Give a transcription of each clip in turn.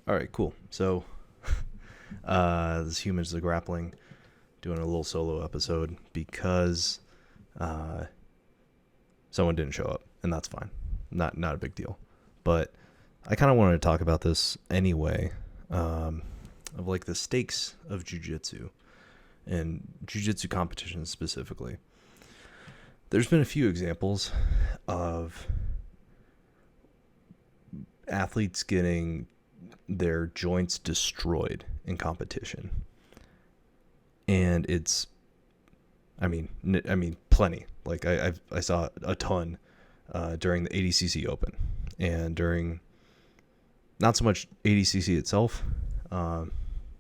All right, cool. So, this Humans the Grappling doing a little solo episode because uh, someone didn't show up, and that's fine. Not a big deal. But I kind of wanted to talk about this anyway, of like the stakes of jiu-jitsu and jiu-jitsu competitions specifically. There's been a few examples of athletes getting their joints destroyed in competition. And it's, plenty. Like I saw a ton during the ADCC Open, and during not so much ADCC itself,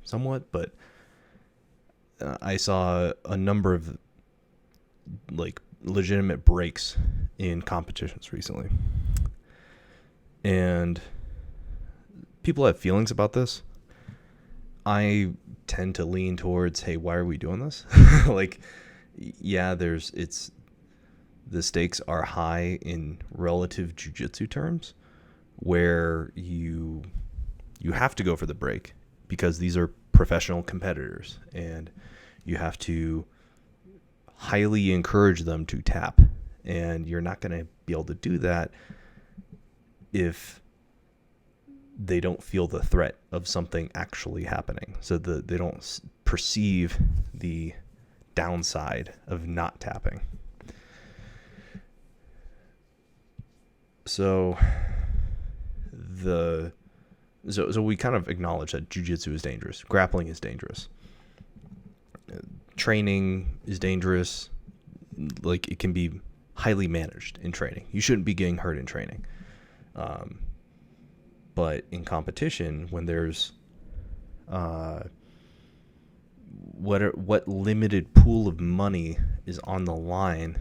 somewhat, but I saw a number of like legitimate breaks in competitions recently, and people have feelings about this. I tend to lean towards, hey, why are we doing this? Like, yeah, the stakes are high in relative jiu-jitsu terms, where you have to go for the break because these are professional competitors, and you have to highly encourage them to tap, and you're not going to be able to do that if they don't feel the threat of something actually happening. So they don't perceive the downside of not tapping. So we kind of acknowledge that jiu-jitsu is dangerous. Grappling is dangerous. Training is dangerous. Like, it can be highly managed in training. You shouldn't be getting hurt in training. But in competition, when there's what limited pool of money is on the line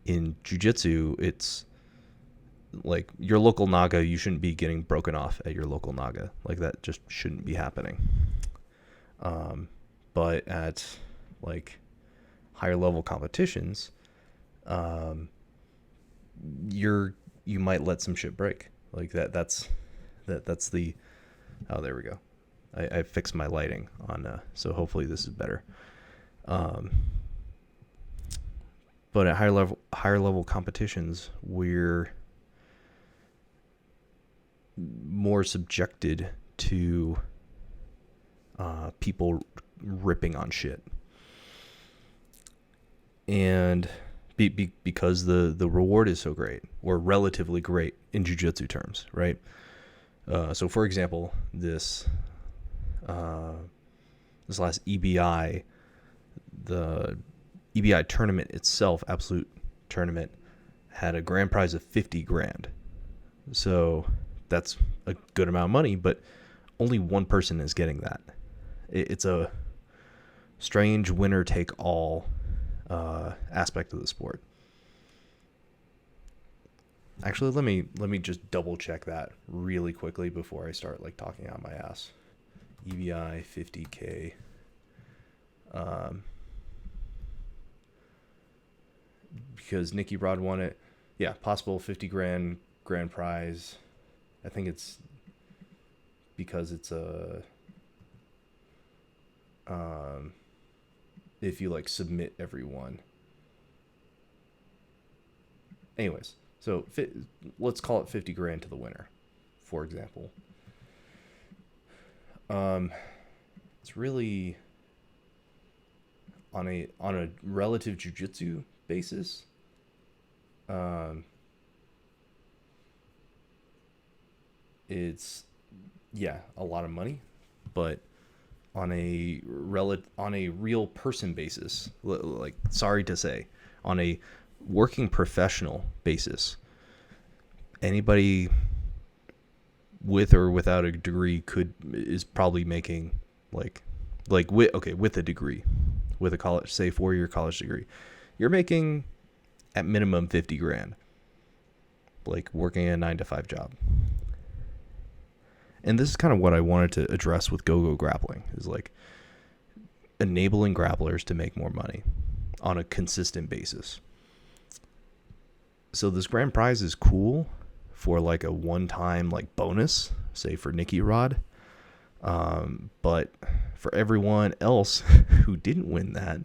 in jiu-jitsu, it's like your local naga, you shouldn't be getting broken off at your local naga. Like, that just shouldn't be happening. But at like higher level competitions, you might let some shit break. Like that's the, oh, there we go. I fixed my lighting on, so hopefully this is better. But at higher level competitions, we're more subjected to people ripping on shit, and because the reward is so great, or relatively great in jiu-jitsu terms, right? So for example, this last EBI, the EBI tournament itself, absolute tournament, had a grand prize of 50 grand. So that's a good amount of money, but only one person is getting that. It's a strange winner take all aspect of the sport. Actually, let me just double check that really quickly before I start like talking out my ass. EBI 50K. Because Nicky Rod won it. Yeah, possible 50 grand prize. I think it's because it's a if you like submit everyone. Anyways, so let's call it 50 grand to the winner, for example. It's really on a relative jiu-jitsu basis. It's, yeah, a lot of money, but on a real person basis, like, sorry to say, on a working professional basis, anybody with or without a degree is probably making with a degree, with a college, say 4-year college degree, you're making at minimum 50 grand, like working a 9-to-5 job. And this is kind of what I wanted to address with Go Grappling, is like enabling grapplers to make more money on a consistent basis. So this grand prize is cool for like a one-time like bonus. say for Nicky Rod. But for everyone else who didn't win that,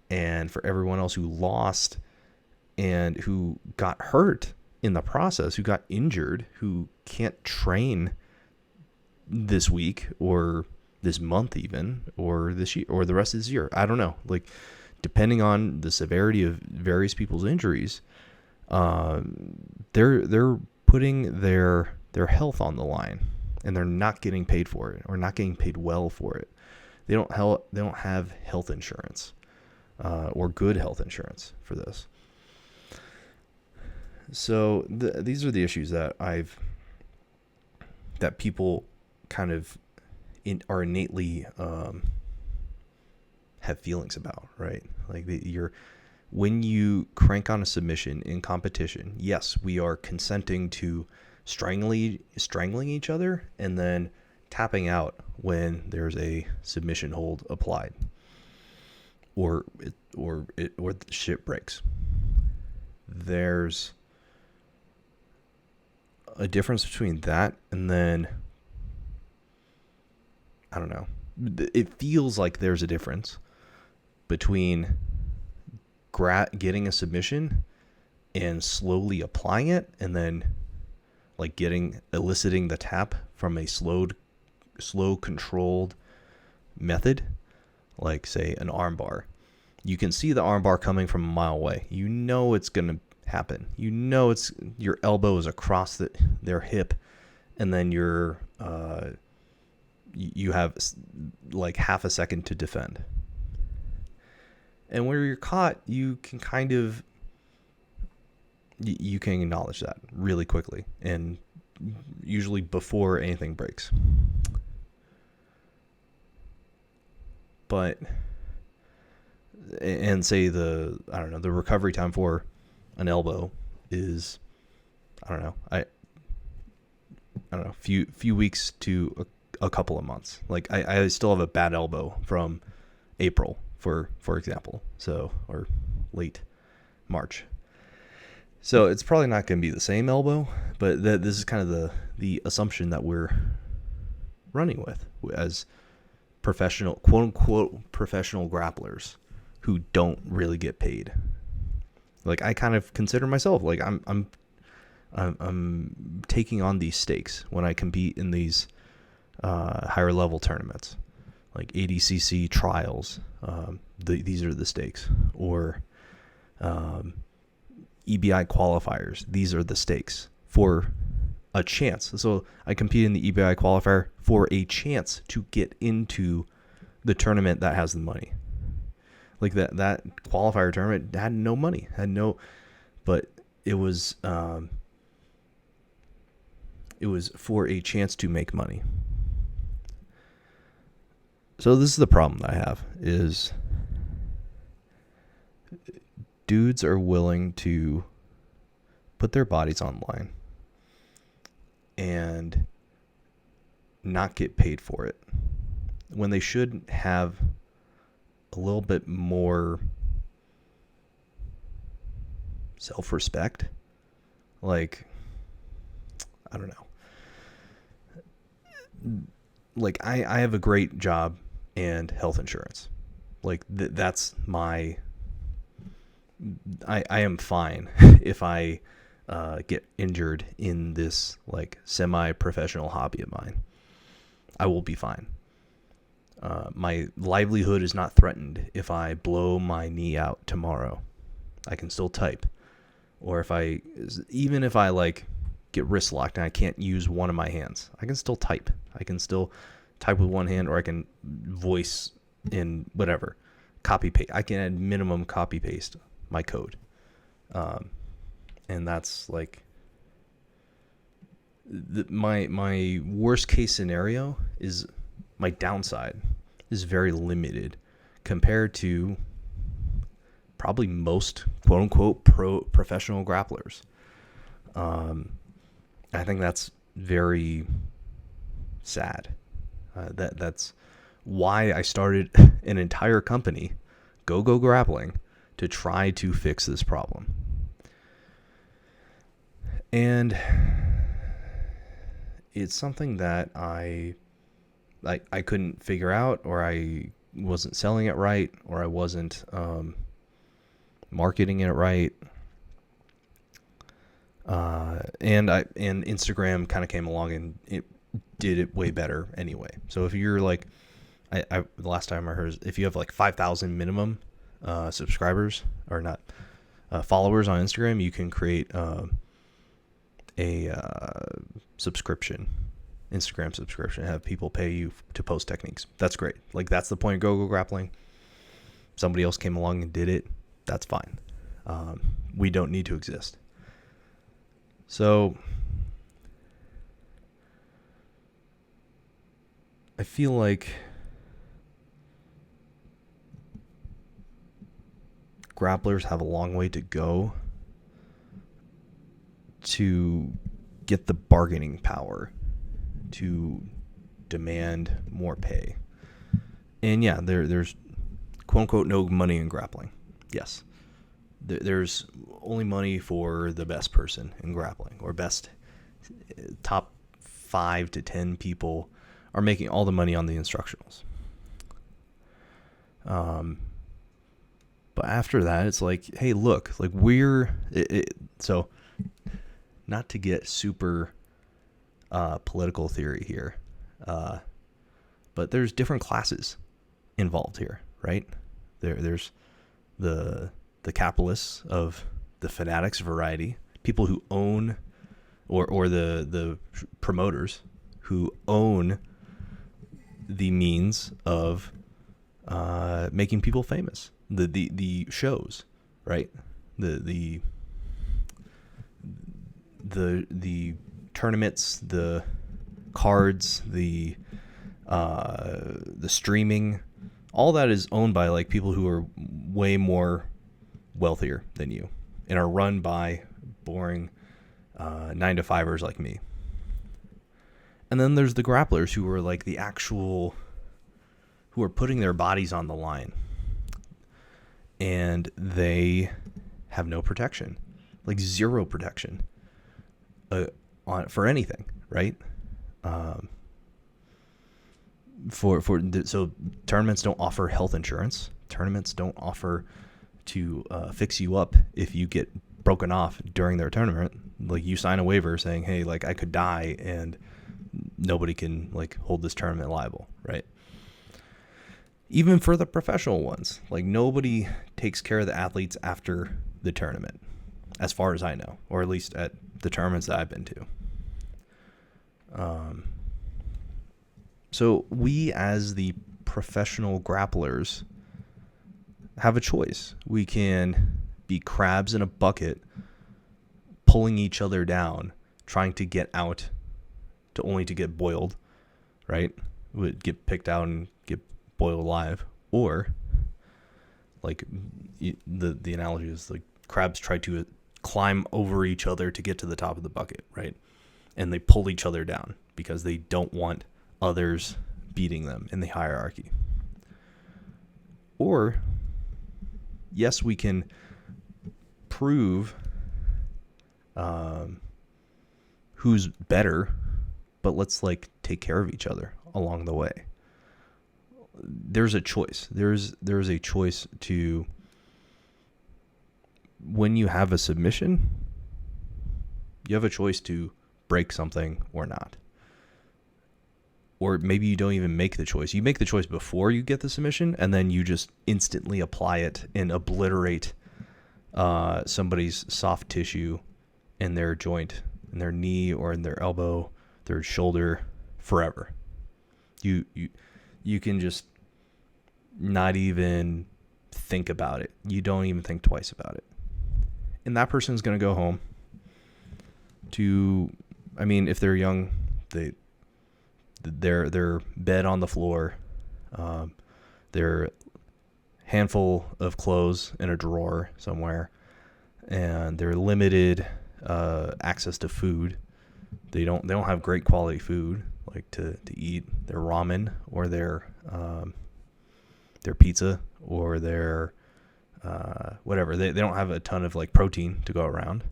and for everyone else who lost and who got hurt in the process, who got injured, who can't train this week or this month even, or this year or the rest of this year, I don't know, like depending on the severity of various people's injuries, they're putting their health on the line, and they're not getting paid for it, or not getting paid well for it. They don't have health insurance, or good health insurance for this. So these are the issues that people kind of are innately have feelings about, right? Like when you crank on a submission in competition, yes, we are consenting to strangling each other and then tapping out when there's a submission hold applied, or the shit breaks. There's a difference between that and then, I don't know. It feels like there's a difference between getting a submission and slowly applying it, and then like eliciting the tap from a slow controlled method, like say an arm bar. You can see the arm bar coming from a mile away. You know it's going to happen. You know it's your elbow is across their hip, and then you have like half a second to defend. And where you're caught, you can kind of you can acknowledge that really quickly, and usually before anything breaks. But and say the recovery time for an elbow is a few weeks to a couple of months. Like I still have a bad elbow from April, for example, or late March. So it's probably not going to be the same elbow, but this is kind of the assumption that we're running with as professional, quote unquote, professional grapplers who don't really get paid. Like I kind of consider myself like I'm taking on these stakes when I compete in these higher level tournaments, like ADCC trials. These are the stakes, or EBI qualifiers. These are the stakes for a chance. So I compete in the EBI qualifier for a chance to get into the tournament that has the money. Like that qualifier tournament had no money, but it was for a chance to make money. So this is the problem that I have, is dudes are willing to put their bodies online and not get paid for it when they should have a little bit more self-respect. Like, I don't know. Like I have a great job and health insurance. Like that's my, I am fine if I get injured in this like semi-professional hobby of mine. I will be fine. My livelihood is not threatened if I blow my knee out tomorrow. I can still type. Or even if I like get wrist locked and I can't use one of my hands, I can still type. I can still type with one hand, or I can voice in whatever. Copy paste. I can add minimum copy paste my code. And that's like my worst case scenario is my downside is very limited compared to probably most quote unquote professional grapplers. I think that's very sad. That's why I started an entire company, Go Grappling, to try to fix this problem. And it's something that I couldn't figure out, or I wasn't selling it right, or I wasn't marketing it right. And Instagram kind of came along and it did it way better anyway. So if you're like, the last time I heard, if you have like 5,000 minimum subscribers, or not followers on Instagram, you can create a subscription, Instagram subscription, have people pay you to post techniques. That's great. Like, that's the point of Go Grappling. Somebody else came along and did it. That's fine. We don't need to exist. So I feel like grapplers have a long way to go to get the bargaining power to demand more pay. And yeah, there's quote unquote no money in grappling. Yes. There's only money for the best person in grappling, or best top 5 to 10 people are making all the money on the instructionals. But after that, it's like, hey, look, like so not to get super political theory here, but there's different classes involved here, right? There's the capitalists of the fanatics variety, people who own, or the promoters who own the means of making people famous, the shows, right? The tournaments, the cards, the streaming, all that is owned by like people who are way more wealthier than you and are run by boring 9-to-5ers like me. And then there's the grapplers who are like who are putting their bodies on the line, and they have no protection, like zero protection for anything, right? So tournaments don't offer health insurance. Tournaments don't offer to fix you up if you get broken off during their tournament. Like, you sign a waiver saying, hey, like, I could die and nobody can like hold this tournament liable, right? Even for the professional ones, like, nobody takes care of the athletes after the tournament, as far as I know, or at least at the tournaments that I've been to. So we, as the professional grapplers, have a choice. We can be crabs in a bucket, pulling each other down, trying to get out only to get boiled, right? Would get picked out and get boiled alive. Or, like, the analogy is like crabs try to climb over each other to get to the top of the bucket, right? And they pull each other down because they don't want others beating them in the hierarchy. Or, yes, we can prove who's better, but let's like take care of each other along the way. There's a choice. There's a choice to, when you have a submission, you have a choice to break something or not. Or maybe you don't even make the choice. You make the choice before you get the submission, and then you just instantly apply it and obliterate somebody's soft tissue in their joint, in their knee or in their elbow, their shoulder, forever. You can just not even think about it. You don't even think twice about it. And that person's going to go home to, I mean, if they're young, they're bed on the floor, their handful of clothes in a drawer somewhere, and they're limited access to food. They don't have great quality food like to eat. Their ramen or their pizza or their whatever. They don't have a ton of like protein to go around.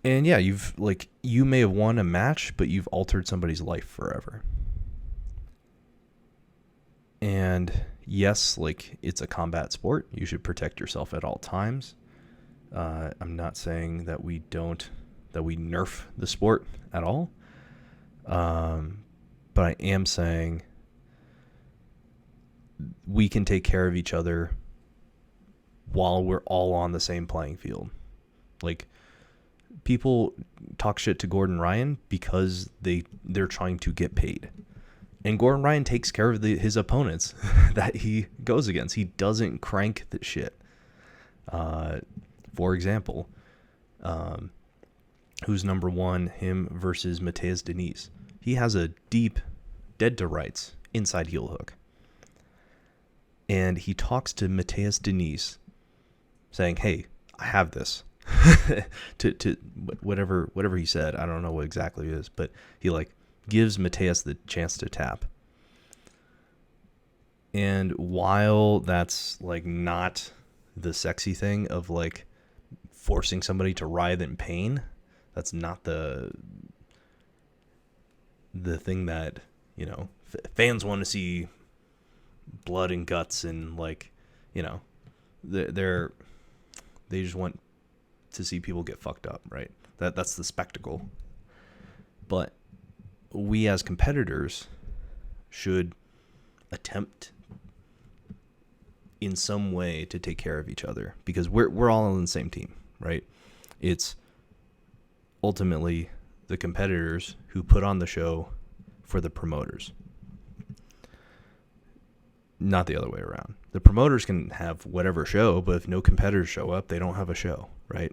And yeah, you may have won a match, but you've altered somebody's life forever. And yes, like, it's a combat sport. You should protect yourself at all times. I'm not saying that we nerf the sport at all. But I am saying we can take care of each other while we're all on the same playing field. Like, people talk shit to Gordon Ryan because they're trying to get paid. And Gordon Ryan takes care of his opponents that he goes against. He doesn't crank the shit. For example, who's number one, him versus Mateus Diniz. He has a deep, dead to rights, inside heel hook. And he talks to Mateus Diniz saying, hey, I have this. to whatever he said. I don't know what exactly it is, but he like gives Mateus the chance to tap. And while that's like not the sexy thing of like forcing somebody to writhe in pain, that's not the thing that, you know, fans want to see. Blood and guts, and like, you know, they just want to see people get fucked up, right? That's the spectacle. But we as competitors should attempt in some way to take care of each other, because we're all on the same team, right? It's ultimately the competitors who put on the show for the promoters, not the other way around. The promoters can have whatever show, but if no competitors show up, they don't have a show, right?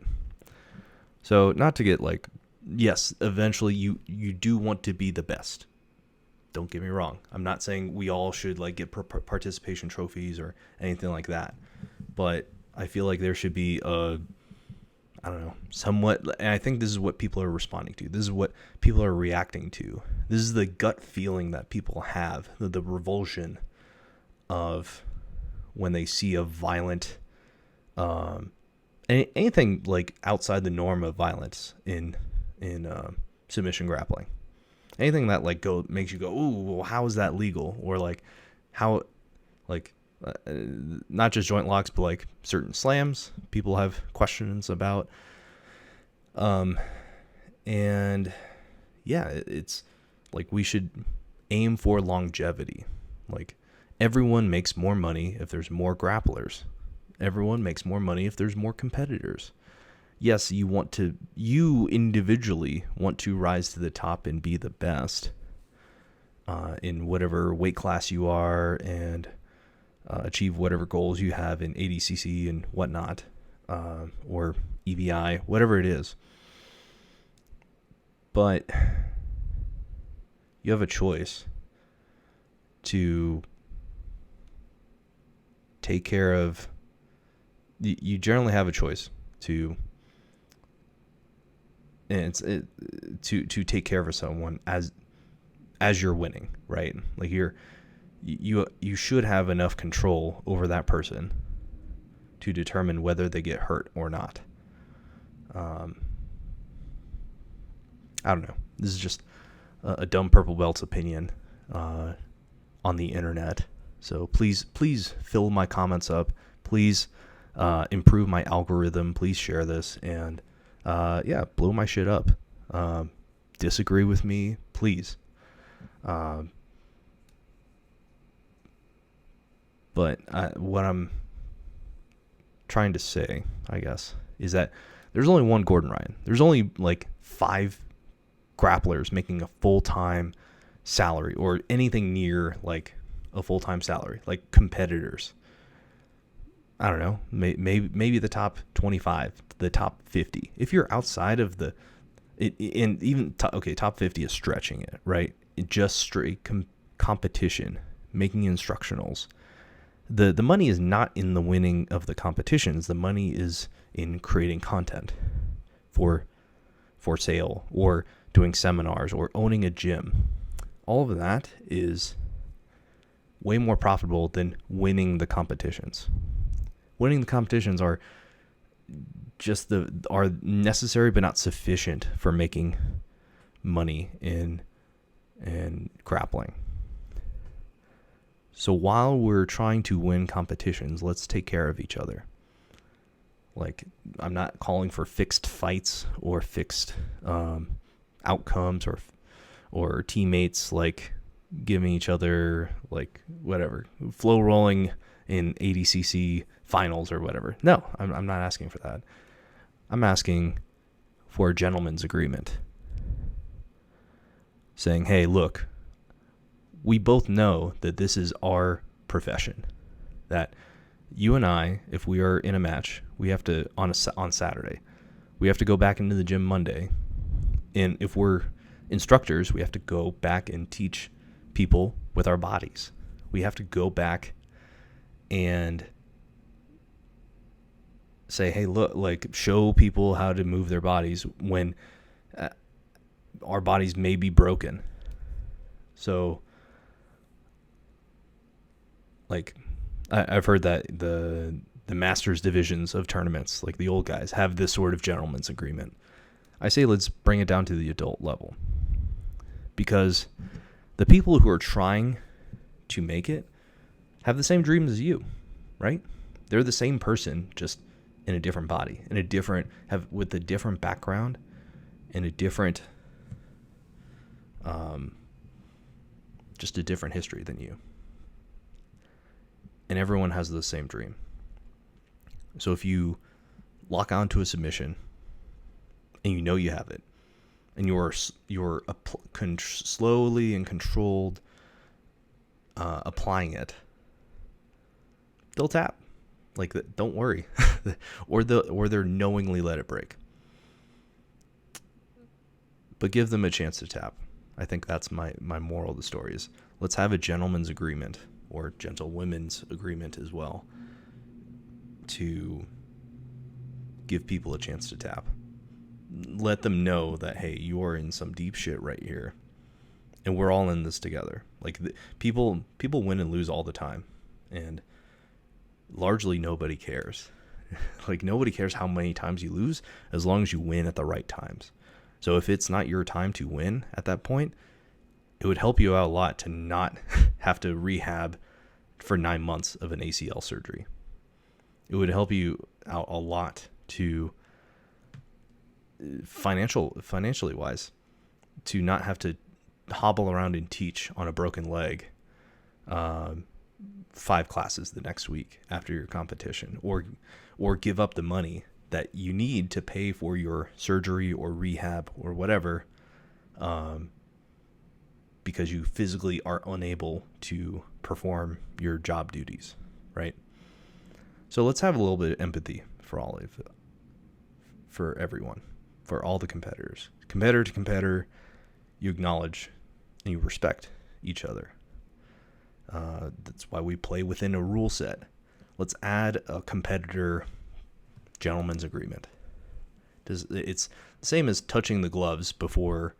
So not to get like, yes, eventually you do want to be the best. Don't get me wrong. I'm not saying we all should like get participation trophies or anything like that. But I feel like there should be I don't know, somewhat, and I think this is what people are responding to. This is what people are reacting to. This is the gut feeling that people have, the revulsion of when they see a violent, anything like outside the norm of violence in submission grappling. Anything that like makes you go, ooh, well, how is that legal? Or like how, like, not just joint locks, but like certain slams people have questions about. And yeah, it's like we should aim for longevity. Like, everyone makes more money if there's more grapplers. Everyone makes more money if there's more competitors. Yes, you individually want to rise to the top and be the best in whatever weight class you are, and achieve whatever goals you have in ADCC and whatnot, or EVI, whatever it is. But you have a choice to take care of. You generally have a choice to take care of someone as you're winning, right? Like you should have enough control over that person to determine whether they get hurt or not. I don't know. This is just a dumb purple belt's opinion on the internet. So please fill my comments up. Please improve my algorithm. Please share this, and blow my shit up. Disagree with me, please. But what I'm trying to say, I guess, is that there's only one Gordon Ryan. There's only like 5 grapplers making a full-time salary, or anything near like a full-time salary, like competitors. I don't know, maybe the top 25, the top 50. If you're outside of top 50 is stretching it, right? Just straight competition, making instructionals. The money is not in the winning of the competitions. The money is in creating content for sale, or doing seminars, or owning a gym. All of that is way more profitable than winning the competitions. Winning the competitions are just are necessary but not sufficient for making money in grappling. So while we're trying to win competitions, let's take care of each other. Like, I'm not calling for fixed fights or fixed outcomes or teammates like giving each other like whatever flow rolling in ADCC finals or whatever. No, I'm not asking for that. I'm asking for a gentleman's agreement, saying, hey, look, we both know that this is our profession, that you and I, if we are in a match, we have to, on Saturday, we have to go back into the gym Monday. And if we're instructors, we have to go back and teach people with our bodies. We have to go back and say, hey, look, like, show people how to move their bodies when our bodies may be broken. So, like, I've heard that the masters divisions of tournaments, like the old guys, have this sort of gentleman's agreement. I say let's bring it down to the adult level, because the people who are trying to make it have the same dreams as you, right? They're the same person, just in a different body, with a different background, and a different, just a different history than you. And everyone has the same dream. So if you lock onto a submission and you know you have it, and you're slowly and controlled applying it, they'll tap. Like, don't worry. or they're knowingly let it break. But give them a chance to tap. I think that's my moral of the story is, let's have a gentleman's agreement, or gentlewomen's agreement as well, to give people a chance to tap. Let them know that, hey, you are in some deep shit right here, and we're all in this together. Like, people win and lose all the time, and largely nobody cares. Like, nobody cares how many times you lose, as long as you win at the right times. So if it's not your time to win at that point, it would help you out a lot to not have to rehab for 9 months of an ACL surgery. It would help you out a lot to financially wise, to not have to hobble around and teach on a broken leg 5 classes the next week after your competition, or give up the money that you need to pay for your surgery or rehab or whatever, because you physically are unable to perform your job duties, right? So let's have a little bit of empathy for everyone, for all the competitors. Competitor to competitor, you acknowledge and you respect each other. That's why we play within a rule set. Let's add a competitor gentleman's agreement. It's the same as touching the gloves before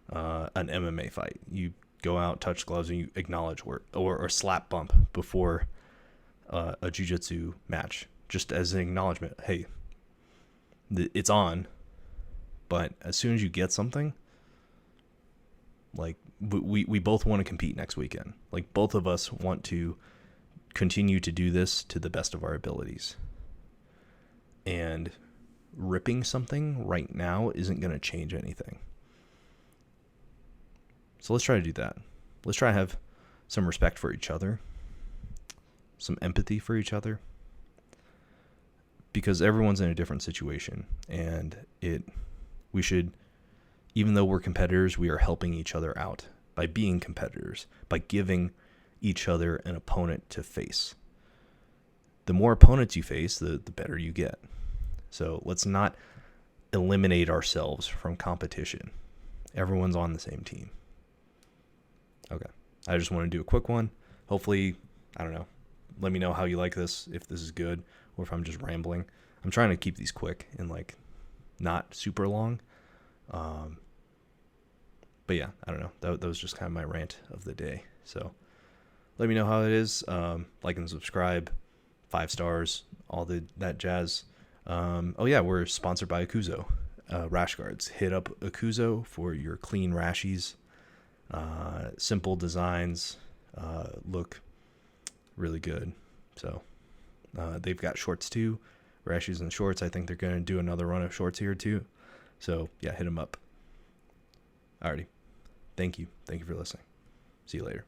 an MMA fight. You go out, touch gloves, and you acknowledge, or slap bump before a jiu-jitsu match, just as an acknowledgement. Hey, it's on, but as soon as you get something, like, we both want to compete next weekend. Like, both of us want to continue to do this to the best of our abilities. And ripping something right now isn't going to change anything. So let's try to do that. Let's try to have some respect for each other, some empathy for each other, because everyone's in a different situation, and we should, even though we're competitors, we are helping each other out by being competitors, by giving each other an opponent to face. The more opponents you face, the better you get. So let's not eliminate ourselves from competition. Everyone's on the same team. Okay. I just want to do a quick one. Hopefully, I don't know. Let me know how you like this, if this is good, or if I'm just rambling. I'm trying to keep these quick and, like, not super long. But yeah, I don't know. That was just kind of my rant of the day. So let me know how it is. Like and subscribe, 5 stars, all that jazz. Oh yeah, we're sponsored by Akuzo. Rash guards. Hit up Akuzo for your clean rashies. Simple designs. Look really good. So they've got shorts too. Rashies and shorts. I think they're going to do another run of shorts here too. So yeah, hit them up. Alrighty. Thank you. Thank you for listening. See you later.